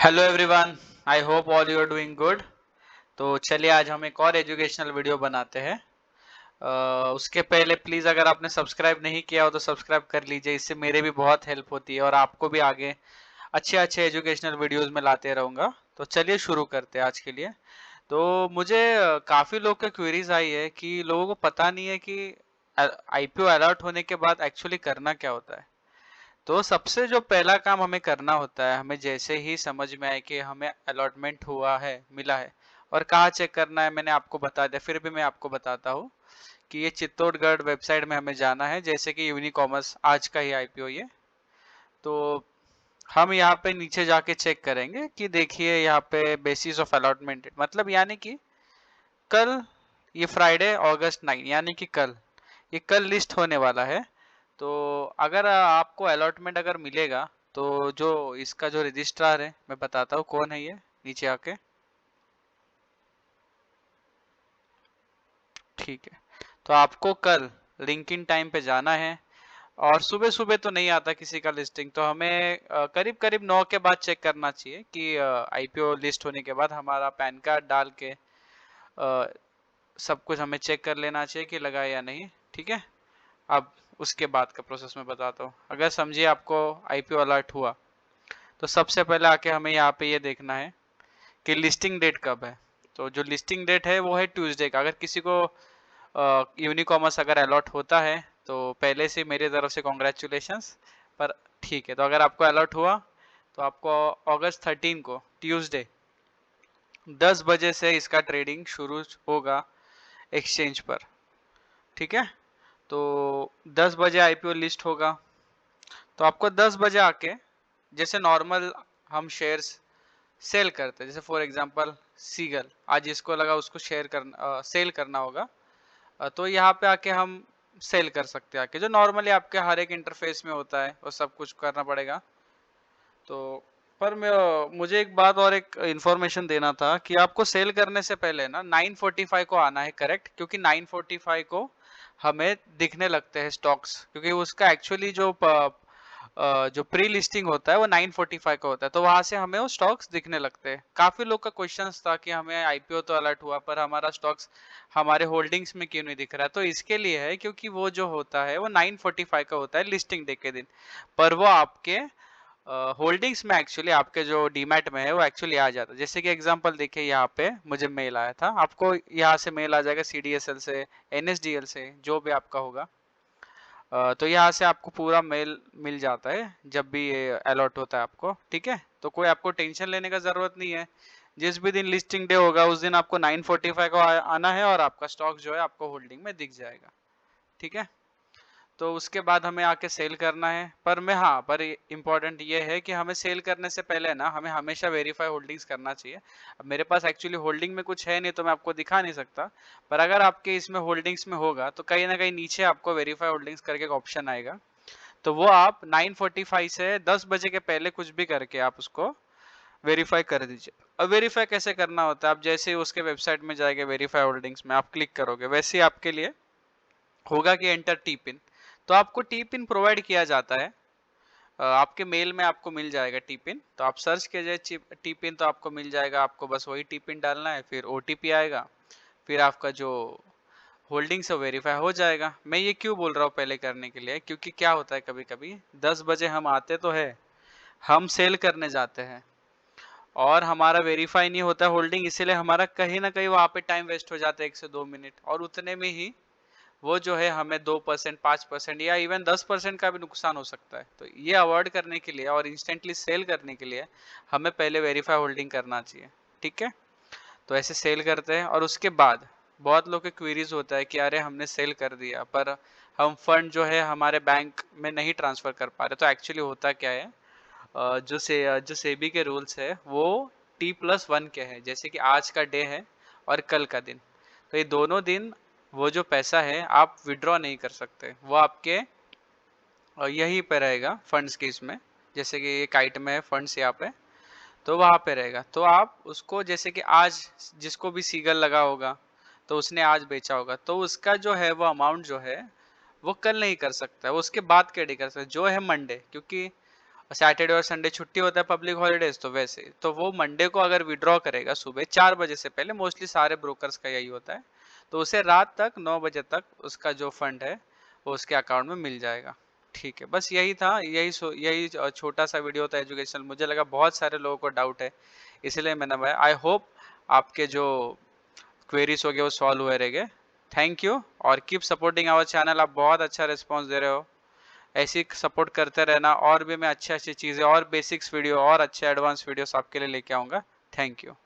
Hello everyone, I hope all you are doing good. तो चलिए आज हम एक और एजुकेशनल वीडियो बनाते हैं। उसके पहले प्लीज़ अगर आपने सब्सक्राइब नहीं किया हो तो सब्सक्राइब कर लीजिए, इससे मेरे भी बहुत हेल्प होती है और आपको भी आगे अच्छे अच्छे एजुकेशनल वीडियोस में लाते रहूँगा। तो चलिए शुरू करते हैं आज के लिए। तो मुझे काफ़ी लोग के क्वेरीज आई है कि लोगों को पता नहीं है कि आईपीओ अलर्ट होने के बाद एक्चुअली करना क्या होता है। तो सबसे जो पहला काम हमें करना होता है, हमें जैसे ही समझ में आए कि हमें अलॉटमेंट हुआ है, मिला है, और कहाँ चेक करना है मैंने आपको बता दिया, फिर भी मैं आपको बताता हूँ कि ये चित्तौड़गढ़ वेबसाइट में हमें जाना है, जैसे कि यूनिकॉमर्स आज का ही आईपीओ ये। तो हम यहाँ पे नीचे जाके चेक करेंगे कि देखिए यहाँ पे बेसिस ऑफ अलॉटमेंट मतलब यानी कि कल, ये फ्राइडे August 9 यानी कि कल लिस्ट होने वाला है। तो अगर आपको अलॉटमेंट अगर मिलेगा तो जो इसका जो रजिस्ट्रार है मैं बताता हूँ कौन है ये, नीचे आके। ठीक है, तो आपको कल लिंक्डइन टाइम पे जाना है और सुबह सुबह तो नहीं आता किसी का लिस्टिंग, तो हमें करीब करीब 9 के बाद चेक करना चाहिए कि आईपीओ लिस्ट होने के बाद हमारा पैन कार्ड डाल के सब कुछ हमें चेक कर लेना चाहिए कि लगा है या नहीं। ठीक है, अब उसके बाद का प्रोसेस मैं बताता हूँ। अगर समझिए आपको आईपीओ अलर्ट हुआ तो सबसे पहले आके हमें यहाँ पे ये देखना है कि लिस्टिंग डेट कब है। तो जो लिस्टिंग डेट है वो है ट्यूसडे का। अगर किसी को यूनिकॉमर्स अगर अलॉट होता है तो पहले से मेरी तरफ से कॉन्ग्रेचुलेशंस। पर ठीक है, तो अगर आपको अलॉट हुआ तो आपको August 13 को ट्यूसडे 10 बजे से इसका ट्रेडिंग शुरू होगा एक्सचेंज पर। ठीक है, तो 10 बजे आईपीओ लिस्ट होगा। तो आपको 10 बजे आके, जैसे नॉर्मल हम शेयर्स सेल करते हैं, जैसे फॉर एग्जांपल सीगल, आज इसको लगा उसको शेयर करना सेल करना होगा, तो यहाँ पे आके हम सेल कर सकते हैं आके, जो नॉर्मली आपके हर एक इंटरफेस में होता है वो सब कुछ करना पड़ेगा। तो पर मैं मुझे एक बात और एक इंफॉर्मेशन देना था कि आपको सेल करने से पहले ना 9:45 को आना है, करेक्ट, क्योंकि 9:45 को हमें दिखने लगते हैं स्टॉक्स, क्योंकि उसका एक्चुअली जो प्री लिस्टिंग होता है वो 9:45 का होता है, तो वहां से हमें वो स्टॉक्स दिखने लगते हैं। काफी लोग का क्वेश्चन था कि हमें आईपीओ तो अलर्ट हुआ पर हमारा स्टॉक्स हमारे होल्डिंग्स में क्यों नहीं दिख रहा है। तो इसके लिए है क्योंकि वो जो होता है वो 9:45 का होता है लिस्टिंग डे के दिन, पर वो आपके होल्डिंग्स में एक्चुअली आपके जो डीमैट में है वो एक्चुअली आ जाता है। जैसे कि एग्जांपल देखिए, यहाँ पे मुझे मेल आया था, आपको यहाँ से मेल आ जाएगा सीडीएसएल से, एनएसडीएल से, जो भी आपका होगा। तो यहाँ से आपको पूरा मेल मिल जाता है जब भी ये अलॉट होता है आपको। ठीक है, तो कोई आपको टेंशन लेने का जरूरत नहीं है। जिस भी दिन लिस्टिंग डे होगा उस दिन आपको 9:45 को आना है और आपका स्टॉक जो है आपको होल्डिंग में दिख जाएगा। ठीक है, तो उसके बाद हमें आके सेल करना है। पर इम्पोर्टेंट ये है कि हमें सेल करने से पहले ना हमें हमेशा वेरीफाई होल्डिंग्स करना चाहिए। अब मेरे पास एक्चुअली होल्डिंग में कुछ है नहीं तो मैं आपको दिखा नहीं सकता, पर अगर आपके इसमें होल्डिंग्स में होगा तो कहीं ना कहीं नीचे आपको वेरीफाई होल्डिंग्स करके एक ऑप्शन आएगा, तो वो आप 9:45 से 10 बजे के पहले कुछ भी करके आप उसको वेरीफाई कर दीजिए। अब वेरीफाई कैसे करना होता है, आप जैसे ही उसके वेबसाइट में जाएंगे वेरीफाई होल्डिंग्स में आप क्लिक करोगे, वैसे ही आपके लिए होगा कि एंटर टी पिन। तो आपको टी पिन प्रोवाइड किया जाता है, आपके मेल में आपको मिल जाएगा टी पिन। तो आप सर्च कीजिए टी पिन, तो आपको मिल जाएगा। आपको बस वही टी पिन डालना है, फिर ओटीपी आएगा, फिर आपका जो होल्डिंग से वेरीफाई हो जाएगा। मैं ये क्यों बोल रहा हूँ पहले करने के लिए, क्योंकि क्या होता है कभी कभी 10 बजे हम आते तो है, हम सेल करने जाते हैं और हमारा वेरीफाई नहीं होता होल्डिंग, इसीलिए हमारा कहीं ना कहीं वहाँ पे टाइम वेस्ट हो जाता है 1 से 2 मिनट, और उतने में ही वो जो है हमें 2%, 5% या इवन 10% का भी नुकसान हो सकता है। तो ये अवॉइड करने के लिए और इंस्टेंटली सेल करने के लिए हमें पहले वेरीफाई होल्डिंग करना चाहिए। ठीक है, तो ऐसे सेल करते हैं और उसके बाद बहुत लोग के क्वेरीज होता है कि अरे हमने सेल कर दिया पर हम फंड जो है हमारे बैंक में नहीं ट्रांसफर कर पा रहे। तो एक्चुअली होता क्या है, जो सेबी के रूल्स है वो T+1 के हैं, जैसे कि आज का डे है और कल का दिन, तो ये दोनों दिन वो जो पैसा है आप विड्रॉ नहीं कर सकते, वो आपके यहीं पे रहेगा फंड्स के इसमें, जैसे कि ये काइट में है फंड्स यहाँ पे, तो वहाँ पे रहेगा। तो आप उसको जैसे कि आज जिसको भी सीगल लगा होगा तो उसने आज बेचा होगा, तो उसका जो है वो अमाउंट जो है वो कल नहीं कर सकता, वो उसके बाद के डे कर सकता है, जो है मंडे, क्योंकि सैटरडे और संडे छुट्टी होता है पब्लिक हॉलीडेज, तो वैसे तो वो मंडे को अगर विड्रॉ करेगा सुबह 4 बजे से पहले, मोस्टली सारे ब्रोकर्स का यही होता है, तो उसे रात तक 9 बजे तक उसका जो फंड है वो उसके अकाउंट में मिल जाएगा। ठीक है, बस यही था, यही छोटा सा वीडियो था एजुकेशनल। मुझे लगा बहुत सारे लोगों को डाउट है, इसलिए मैंने भाई, आई होप आपके जो क्वेरीज हो गए वो सॉल्व हुए रहेंगे। थैंक यू, और कीप सपोर्टिंग आवर चैनल। आप बहुत अच्छा रिस्पॉन्स दे रहे हो, ऐसे ही सपोर्ट करते रहना, और भी मैं अच्छी अच्छी चीज़ें और बेसिक्स वीडियो और अच्छे एडवांस वीडियोस आपके लिए लेके आऊँगा। Thank you.